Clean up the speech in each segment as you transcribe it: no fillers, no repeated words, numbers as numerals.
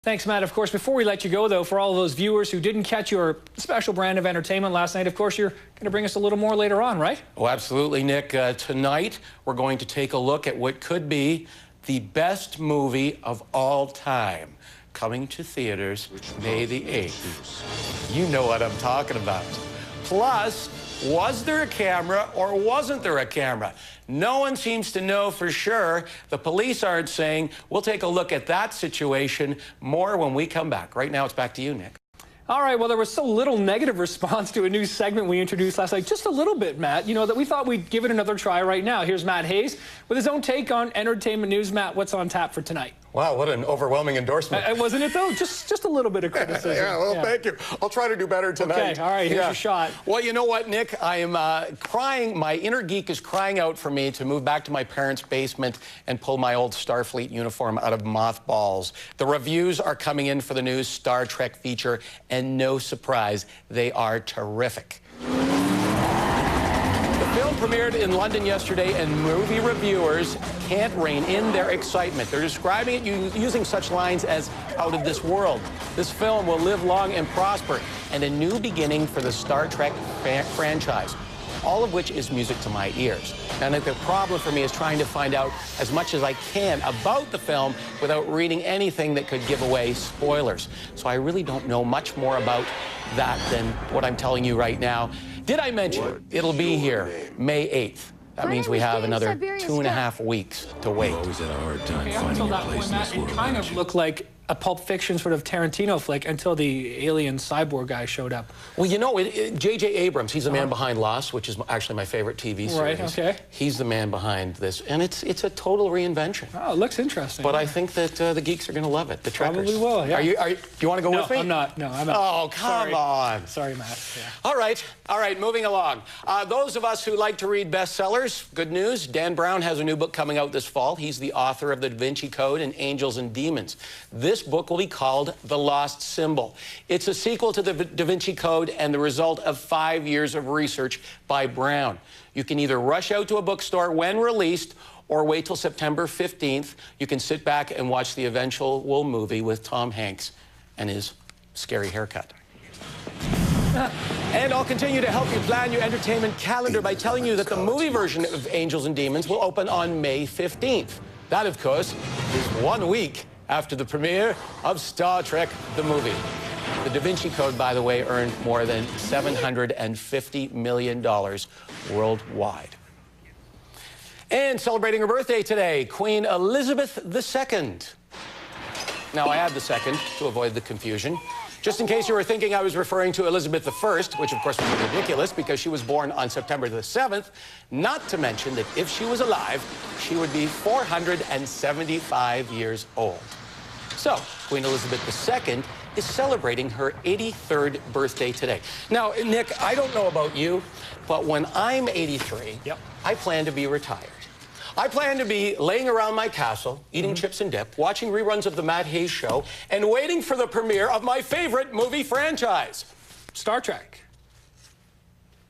Thanks, Matt. Of course, before we let you go, though, for all of those viewers who didn't catch your special brand of entertainment last night, of course, you're going to bring us a little more later on, right? Oh, absolutely, Nick. Tonight, we're going to take a look at what could be the best movie of all time, coming to theaters May the 8th. You know what I'm talking about. Plus, was there a camera or wasn't there a camera? No one seems to know for sure. The police aren't saying. We'll take a look at that situation more when we come back. Right now, it's back to you, Nick. All right, well, there was so little negative response to a new segment we introduced last night, just a little bit, Matt, that we thought we'd give it another try right now. Here's Matt Hayes with his own take on entertainment news. Matt, what's on tap for tonight? Wow, what an overwhelming endorsement. Wasn't it, though? Just a little bit of criticism. Thank you. I'll try to do better tonight. Okay, all right, here's your shot. Well, you know what, Nick? I am crying. My inner geek is crying out for me to move back to my parents' basement and pull my old Starfleet uniform out of mothballs. The reviews are coming in for the new Star Trek feature, and no surprise, they are terrific. The film premiered in London yesterday, and movie reviewers can't rein in their excitement. They're describing it using such lines as out of this world. This film will live long and prosper, and a new beginning for the Star Trek franchise, all of which is music to my ears. And the problem for me is trying to find out as much as I can about the film without reading anything that could give away spoilers. So I really don't know much more about that than what I'm telling you right now. Did I mention it'll be here May 8th? That means we have another 2.5 weeks to wait. Always had a hard time Okay, finding until a that place point, in Matt, this it world. kind of looked like a Pulp Fiction sort of Tarantino flick until the alien cyborg guy showed up. Well, you know, J.J. Abrams, he's the man behind Lost, which is actually my favorite TV series. Right, okay. He's the man behind this, and it's a total reinvention. Oh, it looks interesting. But I think that the geeks are going to love it, the Trekkers. Probably will, yeah. Do you want to go with me? I'm not. No, I'm not. Oh, come on. Sorry, Matt. Yeah. All right, moving along. Those of us who like to read bestsellers, good news. Dan Brown has a new book coming out this fall. He's the author of The Da Vinci Code and Angels and Demons. This book will be called The Lost Symbol. It's a sequel to the Da Vinci Code and the result of 5 years of research by Brown. You can either rush out to a bookstore when released or wait till September 15th. You can sit back and watch the eventual movie with Tom Hanks and his scary haircut. And I'll continue to help you plan your entertainment calendar by telling you that the movie version of Angels and Demons will open on May 15th. That, of course, is 1 week after the premiere of Star Trek, the movie. The Da Vinci Code, by the way, earned more than $750 million worldwide. And celebrating her birthday today, Queen Elizabeth II. Now, I add the second to avoid the confusion. Just in case you were thinking I was referring to Elizabeth I, which of course was ridiculous because she was born on September the 7th, not to mention that if she was alive, she would be 475 years old. So, Queen Elizabeth II is celebrating her 83rd birthday today. Now, Nick, I don't know about you, but when I'm 83, I plan to be retired. I plan to be laying around my castle, eating chips and dip, watching reruns of The Matt Hayes Show, and waiting for the premiere of my favorite movie franchise. Star Trek.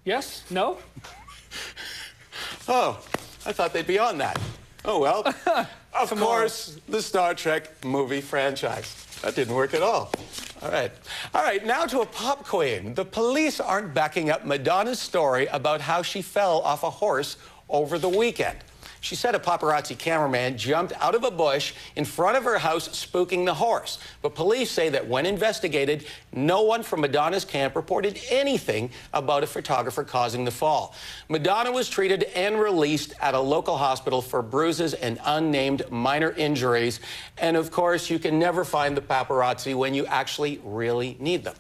Yes? No? Oh, I thought they'd be on that. Oh, well, of course, the Star Trek movie franchise. That didn't work at all. All right, now to a pop queen. The police aren't backing up Madonna's story about how she fell off a horse over the weekend. She said a paparazzi cameraman jumped out of a bush in front of her house, spooking the horse. But police say that when investigated, no one from Madonna's camp reported anything about a photographer causing the fall. Madonna was treated and released at a local hospital for bruises and unnamed minor injuries. And of course, you can never find the paparazzi when you actually really need them.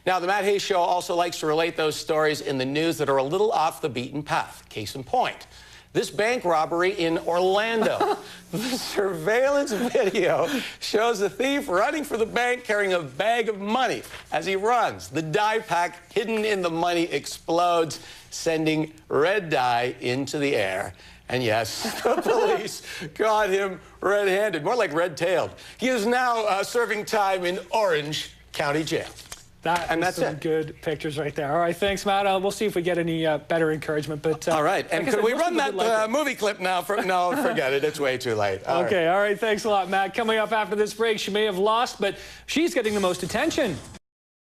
Now, the Matt Hayes Show also likes to relate those stories in the news that are a little off the beaten path. Case in point, this bank robbery in Orlando. The surveillance video shows the thief running for the bank carrying a bag of money. As he runs, the dye pack hidden in the money explodes, sending red dye into the air. And yes, the police caught him red-handed, more like red-tailed. He is now serving time in Orange County Jail. That's some it. good pictures right there. All right, thanks, Matt. We'll see if we get any better encouragement. But all right, and like could we run that movie clip now? No, forget it. It's way too late. Okay, all right. Thanks a lot, Matt. Coming up after this break, she may have lost, but she's getting the most attention.